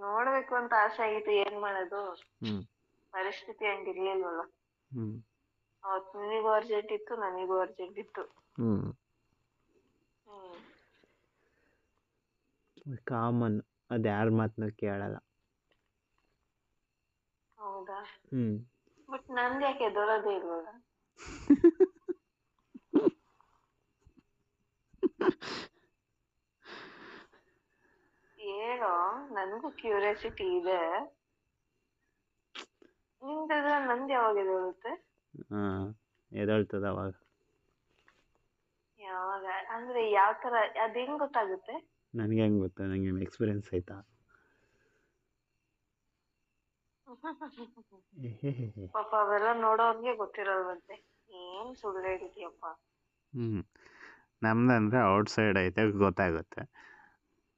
ನೋಡ್ಬೇಕು ಅಂತ ಆಸೆ ಆಗಿತ್ತು, ಏನ್ ಮಾಡೋದು, ಹ್ಮ್ ಪರಿಸ್ಥಿತಿ ಹಂಗಿರ್ಲಿಲ್ವಲ್ಲ. ಹ್ಮ್ ಅವತ್ ನಿನಗೂ ಅರ್ಜೆಂಟ್ ಇತ್ತು, ನನಗೂ ಅರ್ಜೆಂಟ್ ಇತ್ತು. ಹ್ಮ್ ಹ್ಮ್ ಕಾಮನ್, ಅದು ಯಾರ ಮಾತನ್ನ ಕೇಳಲ್ಲ. ಹೌದಾ? ಹ್ಮ್ ಬಟ್ ನಂದ್ ಯಾಕೆ ಎದೊಳೋದೇ ಇಲ್ವಲ್ಲ? ಏನೋ ನನ್ಗೂ ಕ್ಯೂರಿಯಾಸಿಟಿ ಇದೆ. ನಿಂದ ನಂದ್ ಯಾವಾಗ ಎದೊಳುತ್ತೆ? ಹಾ, ಎದೊಳ್ತದ ಅವಾಗ. ಯಾವಾಗ ಅಂದ್ರೆ ಯಾವ ತರ, ಅದ್ ಹೆಂಗ್ ಗೊತ್ತಾಗುತ್ತೆ? ನನಗೆ ಹೆಂಗೆ ಗೊತ್ತಾ, ನನಗೇನು ಎಕ್ಸ್ಪೀರಿಯನ್ಸ್ ಆಯ್ತಾ? ಪಾಪ ಅವೆಲ್ಲ ನೋಡೋರ್ಗೆ ಗೊತ್ತಿರೋದಂತೆ. ಏನ್ ಸುಳ್ಳು ಹೇಳಿದ್ಯಪ್ಪ. ಹ್ಞೂ, ನಮ್ದಂದ್ರೆ ಔಟ್ಸೈಡ್ ಐತೆ, ಗೊತ್ತಾಗುತ್ತೆ.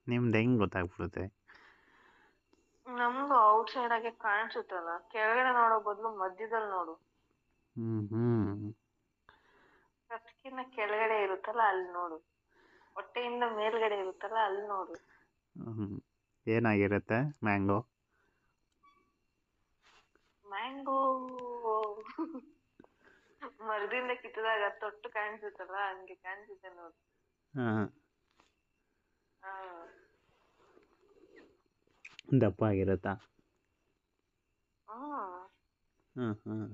ನಿಮ್ದು ಹೆಂಗೆ ಗೊತ್ತಾಗ್ಬಿಡುತ್ತೆ? ನಮ್ದು ಔಟ್ಸೈಡ್ ಆಗಿ ಕಾಣಿಸುತ್ತಲ್ಲ, ಕೆಳಗಡೆ ನೋಡೋ ಬದಲು ಮಧ್ಯದಲ್ಲಿ ನೋಡು. ಕತ್ಕಿನ ಕೆಳಗಡೆ ಇರುತ್ತಲ್ಲ ಅಲ್ಲಿ ನೋಡು, ಹೊಟ್ಟೆಯಿಂದ ಮೇಲ್ಗಡೆ ಇರುತ್ತಲ್ಲ ಅಲ್ಲಿ ನೋಡು. ಏನಾಗಿರುತ್ತೆ ಮ್ಯಾಂಗೋ? ಮ್ಯಾಂಗೋ ಮರದಿಂದ ಕಿತ್ತದಾಗ ತೊಟ್ಟು ಕಾಣಿಸುತ್ತಲ್ಲ, ಹಂಗೆ ಕಾಣಿಸುತ್ತೆ ನೋಡು. ಹಾಂ, ಹಾ, ದಪ್ಪ ಆಗಿರುತ್ತಾ? ಹ್ಮ್ ಹಾಂ ಹಾಂ.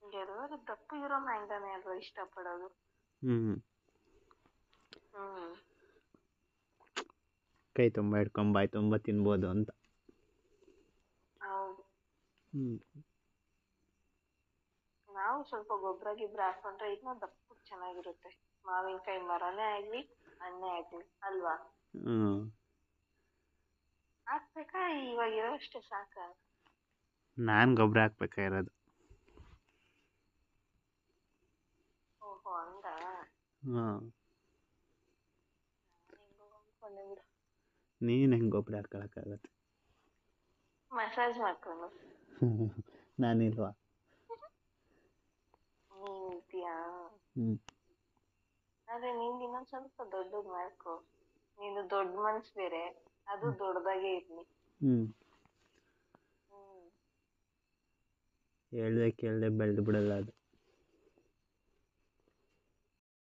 ಎಲ್ಲರೂ ದಪ್ಪ ಇರೋ ಮ್ಯಾಂಗೋನೇ ಅಲ್ವಾ ಇಷ್ಟಪಡೋದು. ಹ್ಞೂ, ಹ್ಮ್ ಕೈ ತುಂಬ ಹಿಡ್ಕೊಂಡು ಬಾಯಿ ತುಂಬ ತಿನ್ಬೋದು ಅಂತ. ಹೌದು. ಹ್ಞೂ, ನಾವು ಸ್ವಲ್ಪ ಗೊಬ್ಬರ ಗಿಬ್ಬರ ಹಾಕೊಂಡ್ರೆ ಇನ್ನೂ ದಪ್ಪಕ್ಕೆ ಚೆನ್ನಾಗಿರುತ್ತೆ. ಮಾವಿನಕಾಯಿ ಮರನೇ ಆಗ್ಲಿ, ಹಣ್ಣೇ ಆಗ್ಲಿ ಅಲ್ವಾ? ಹ್ಞೂ. ಹಾಕ್ಬೇಕಾ ಇವಾಗ ಇರೋಷ್ಟೇ ಸಾಕ? ನಾನು ಗೊಬ್ಬರ ಹಾಕ್ಬೇಕಾಗಿರೋದು. ಓಹೋ, ಹಂಗ. ಹಾಂ, ಹೆಂಗೋ ಅನ್ಕೊಂಡೆ ಬಿಡು. ನೀನು ಹೆಂಗೆ ಗೊಬ್ಬರ ಹಾಕೊಳಕ್ಕಾಗತ್ತೆ? ಮಸಾಜ್ ಮಾಡ್ಕೊಂಡು. ನಾನಿಲ್ವಾ? ನೀನ್ ಇದ್ದೀಯಾ? ಹ್ಞೂ, ಆದ್ರೆ ನಿಂದು ಇನ್ನೊಂದ್ ಸ್ವಲ್ಪ ದೊಡ್ಡದ್ ಮಾಡ್ಕೊ. ನೀನು ದೊಡ್ಡ ಮನ್ಸ್ ಬೇರೆ, ಅದು ದೊಡ್ಡದಾಗೆ ಇರ್ಲಿ. ಹ್ಞೂ. ಹ್ಮ್ ಹೇಳ್ದೆ ಕೇಳ್ದೆ ಬೆಳೆದು ಬಿಡಲ್ಲ ಅದು.